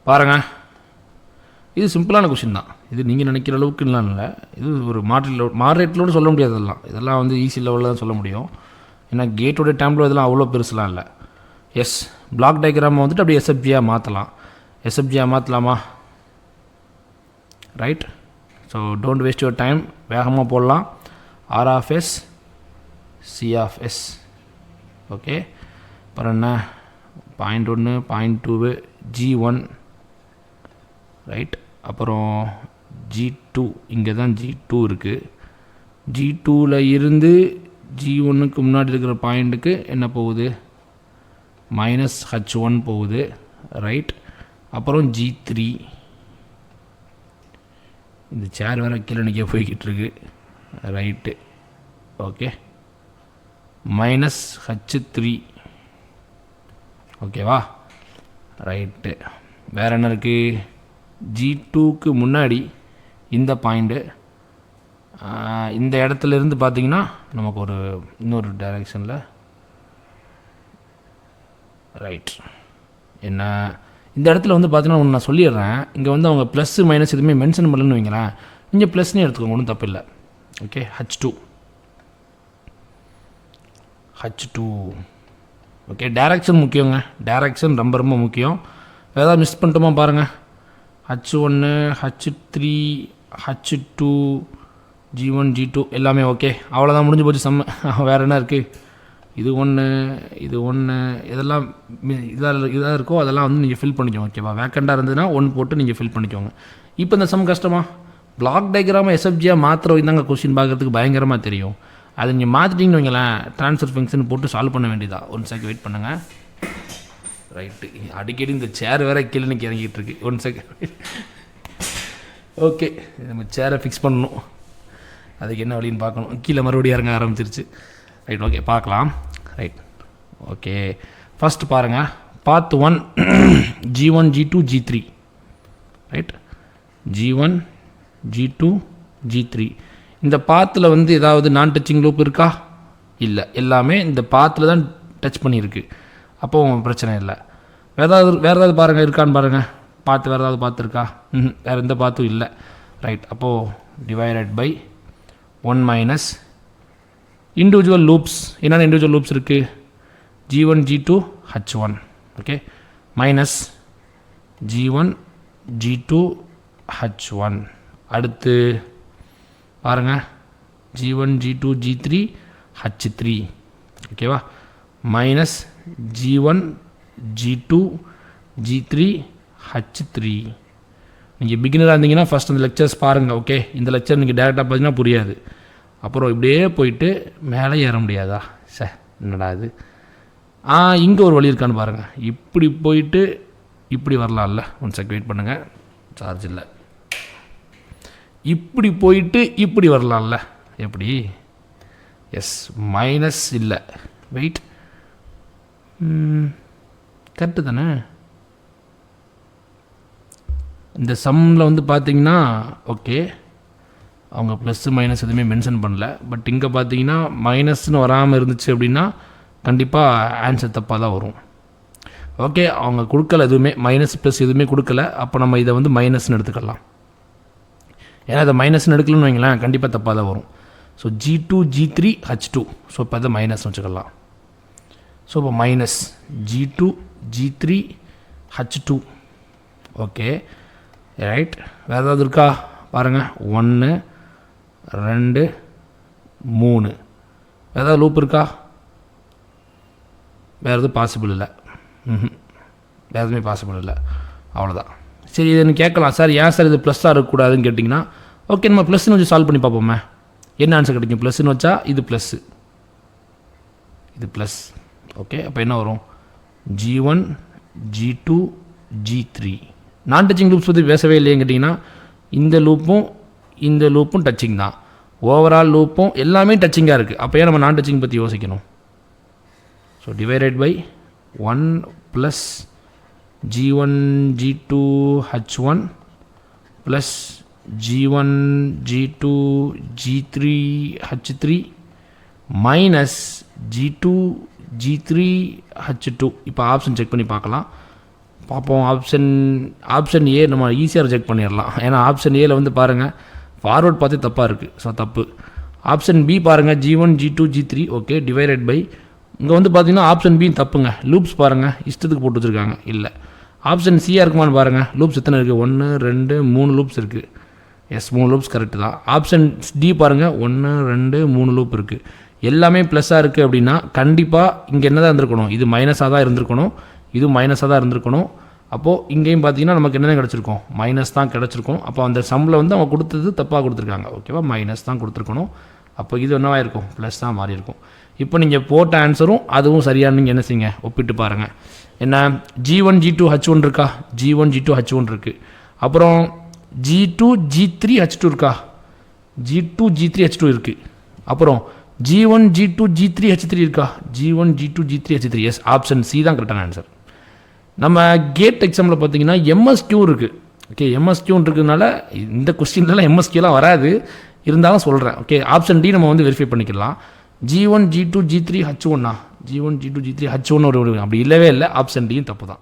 பாருங்கள், இது சிம்பிளான கொஷின் தான். இது நீங்கள் நினைக்கிற அளவுக்குலாம் இல்லை. இது ஒரு மாடரேட்லோடு சொல்ல முடியாது. இதெல்லாம் வந்து ஈஸி லெவலில் தான் சொல்ல முடியும். ஏன்னா கேட்டோட டைமில் இதெல்லாம் அவ்வளோ பெருசுலாம் இல்லை. எஸ், பிளாக் டயக்ராமை வந்துட்டு அப்படியே எஸ்எஃப்ஜியாக மாற்றலாம். எஸ்எஃப்ஜியாக மாற்றலாமா? Right. So don't waste your time, வேகமாக போடலாம். R of S, C of S. Okay, அப்புறம் என்ன? 0.1, 0.2, G1, ரைட். அப்புறம் G2, இங்கே தான் G2 இருக்குது. G2ல் இருந்து G1க்கு முன்னாடி இருக்கிற பாயிண்ட்டுக்கு என்ன போகுது? -H1 போகுது, ரைட். அப்புறம் G3, இந்த சேர் வேறு கீழே நிற்க போய்கிட்டு இருக்கு, ரைட்டு. ஓகே, -H3, ஓகேவா? ரைட்டு. வேறு என்ன இருக்குது? G2க்கு முன்னாடி இந்த பாயிண்ட்டு, இந்த இடத்துல இருந்து பார்த்திங்கன்னா நமக்கு ஒரு இன்னொரு டைரெக்ஷனில், ரைட். என்ன இந்த இடத்துல வந்து பார்த்தீங்கன்னா ஒன்று நான் சொல்லிடுறேன். இங்கே வந்து அவங்க ப்ளஸ் மைனஸ் எதுவுமே மென்ஷன் பண்ணலன்னு வைங்களேன். இங்கே ப்ளஸ்னே எடுத்துக்கோங்க, ஒன்றும் தப்பு இல்லை. Okay, H2. ஓகே, டைரக்ஷன் முக்கியங்க. டைரக்ஷன் ரொம்ப ரொம்ப முக்கியம். ஏதாவது மிஸ் பண்ணிட்டோமா பாருங்கள். H1, H3, H2, G1, G2 எல்லாமே ஓகே. அவ்வளோதான், முடிஞ்சு போச்சு செம்ம. வேறு என்ன இருக்குது? இது ஒன்று, இது ஒன்று, இதெல்லாம் இதாக இருக்கோ அதெல்லாம் வந்து நீங்கள் ஃபில் பண்ணிக்கோங்க. ஓகேவா? வேக்கண்டாக இருந்ததுன்னா 1 போட்டு நீங்கள் ஃபில் பண்ணிக்கோங்க. இப்போ இந்த சம் கஷ்டமா? பிளாக் டயக்ராமை எஸ்எஃப்ஜியாக மாத்திரம் இதாங்க கொஸ்டின் பார்க்குறதுக்கு பயங்கரமாக தெரியும். அதை நீங்கள் மாற்றிட்டீங்கன்னு வைங்களேன், ட்ரான்ஸ்ஃபர் ஃபங்க்ஷன் போட்டு சால்வ் பண்ண வேண்டியதா. 1 செகண்ட் வெயிட் பண்ணுங்கள். ரைட்டு, அடிக்கடி இந்த சேர் வேறு கீழே நிற்க இறங்கிட்டு இருக்கு. 1 செகண்ட். ஓகே, நம்ம சேரை ஃபிக்ஸ் பண்ணணும். அதுக்கு என்ன வழின்னு பார்க்கணும். கீழே மறுபடியும் இறங்க ஆரம்பிச்சிருச்சு. ரைட், ஓகே, பார்க்கலாம். Right, okay. ஃபஸ்ட்டு பாருங்கள், பாத் 1 G1, G2, G3, right. G1, G2, G3. இந்த பாத்தில் வந்து ஏதாவது நான் டச்சிங் லூப் இருக்கா? இல்லை, எல்லாமே இந்த பாத்தில் தான் டச் பண்ணியிருக்கு. அப்போது பிரச்சனை இல்லை. வேறு ஏதாவது பாருங்கள், இருக்கான்னு பாருங்கள். பார்த்து வேறு ஏதாவது பார்த்துருக்கா? வேறு எந்த பார்த்தும் இல்லை. ரைட், அப்போது divided by 1 minus individual loops. என்னென்ன இண்டிவிஜுவல் லூப்ஸ் இருக்குது? G1, G2, H1. Okay, minus G1, G2, H1. அடுத்து பாருங்கள், G1, G2, G3, H3. ஓகேவா? Minus G1, G2, G3, H3. நீங்கள் பிகினராக இருந்தீங்கன்னா ஃபஸ்ட் அந்த லெக்சர்ஸ் பாருங்கள். ஓகே, இந்த லெக்சர் நீங்கள் டேரெக்டாக பார்த்தீங்கன்னா புரியாது. அப்புறம் இப்படியே போயிட்டு மேலே ஏற முடியாதா? என்னடா இது? இங்கே ஒரு வழி இருக்கான்னு பாருங்கள். இப்படி போயிட்டு இப்படி வரலாம்ல. 1 செகண்ட் வெயிட் பண்ணுங்கள், சார்ஜ் இல்லை. இப்படி போயிட்டு இப்படி வரலாம்ல. எப்படி? எஸ், மைனஸ் இல்லை, வெயிட், கரெக்டு தானே? இந்த சம்மில் வந்து பார்த்தீங்கன்னா ஓகே, அவங்க ப்ளஸ்ஸு மைனஸ் எதுவுமே மென்ஷன் பண்ணல. பட் இங்கே பார்த்தீங்கன்னா மைனஸ்னு வராமல் இருந்துச்சு அப்படின்னா கண்டிப்பாக ஆன்சர் தப்பாக தான் வரும். ஓகே, அவங்க கொடுக்கல எதுவுமே, மைனஸ் ப்ளஸ் எதுவுமே கொடுக்கல. அப்போ நம்ம இதை வந்து மைனஸ்னு எடுத்துக்கலாம். ஏன்னா இதை மைனஸ்னு எடுக்கலன்னு வைங்களேன், கண்டிப்பாக தப்பாக தான் வரும். So G2, G3, H2. So இப்போ அதை மைனஸ்னு வச்சுக்கலாம். ஸோ இப்போ minus G2, G3, H2. Okay, right. வேறு ஏதாவது இருக்கா பாருங்கள். 1, 2, 3. ஏதாவது லூப் இருக்கா? வேறு எதுவும் பாசிபிள் இல்லை. வேறு எதுவுமே பாசிபிள் இல்லை. அவ்வளோதான். சரி, இதை நீங்கள் கேட்கலாம், சார் ஏன் சார் இது ப்ளஸ்ஸாக இருக்கக்கூடாதுன்னு கேட்டிங்கன்னா, ஓகே, நம்ம ப்ளஸ்ன்னு வச்சு சால்வ் பண்ணி பார்ப்போமே. என்ன ஆன்சர் கிடைக்கும்? ப்ளஸ்ன்னு வச்சா இது ப்ளஸ்ஸு, இது ப்ளஸ். ஓகே, அப்போ என்ன வரும்? G1, G2, G3. நான் டச்சிங் லூப்ஸ் பற்றி பேசவே இல்லைன்னு கேட்டிங்கன்னா, இந்த லூப்பும் டச்சிங் தான். ஓவரால் லூப்பும் எல்லாமே டச்சிங்காக இருக்குது. அப்போ ஏன் நம்ம நான் டச்சிங் பற்றி யோசிக்கணும்? So divided by 1 plus G1, G2, H1 plus G1, G2, G3, H3 minus G2, G3, H2. இப்போ ஆப்ஷன் செக் பண்ணி பார்க்கலாம். பார்ப்போம். ஆப்ஷன் ஏ நம்ம ஈஸியாக ரிஜெக்ட் பண்ணிடலாம். ஏன்னா ஆப்ஷன் ஏல வந்து பாருங்கள் ஃபார்வர்ட் பார்த்தே தப்பாக இருக்குது. ஸோ தப்பு. ஆப்ஷன் பி பாருங்கள் G1 G2 G3 okay divided by இங்கே வந்து பார்த்தீங்கன்னா ஆப்ஷன் பி தப்புங்க. லூப்ஸ் பாருங்கள் இஷ்டத்துக்கு போட்டு வச்சுருக்காங்க. இல்லை ஆப்ஷன் சியாக இருக்குமான்னு பாருங்கள். லூப்ஸ் எத்தனை இருக்குது? 1 2 3 லூப்ஸ் இருக்குது. எஸ் 3 லூப்ஸ் கரெக்டு தான். ஆப்ஷன் டி பாருங்கள் 1 2 3 லூப் இருக்குது. எல்லாமே ப்ளஸ்ஸாக இருக்குது அப்படின்னா கண்டிப்பாக இங்கே என்ன தான் இருந்திருக்கணும்? இது மைனஸாக தான் இருந்திருக்கணும். இது மைனஸாக தான் இருந்திருக்கணும். அப்போது இங்கேயும் பார்த்தீங்கன்னா நமக்கு என்ன தான் கிடச்சிருக்கும்? மைனஸ் தான் கிடச்சிருக்கும். அப்போ அந்த சம்மில் வந்து அவங்க கொடுத்தது தப்பாக கொடுத்துருக்காங்க. ஓகேவா? மைனஸ் தான் கொடுத்துருக்கணும். அப்போ இது என்னவாக இருக்கும்? ப்ளஸ் தான் மாறி இருக்கும். இப்போ நீங்கள் போட்ட ஆன்சரும் அதுவும் சரியான நீங்கள் என்ன செய்யுங்க ஒப்பிட்டு பாருங்கள். என்ன G1 G2 H1 இருக்கா? G1 G2 H1 இருக்குது. அப்புறம் G2 G3 H2 இருக்கா? G2 G3 H2 இருக்குது. அப்புறம் G1 G2 G3 H3 இருக்கா? G1 G2 G3 H3. S option C தான் கரெக்டான ஆன்சர். நம்ம கேட் எக்ஸாமில் பார்த்தீங்கன்னா எம்எஸ்கியூ இருக்குது. ஓகே எம்எஸ்கியூன்னு இருக்கிறதுனால இந்த கொஸ்டின்லாம் எம்எஸ்கியூலாம் வராது, இருந்தாலும் சொல்கிறேன். ஓகே ஆப்ஷன் டி நம்ம வந்து வெரிஃபை பண்ணிக்கலாம். G1 G2 G3 H1 G1 G2 G3 H1 ஒரு அப்படி இல்லவே இல்லை. ஆப்ஷன் டியும் தப்பு தான்.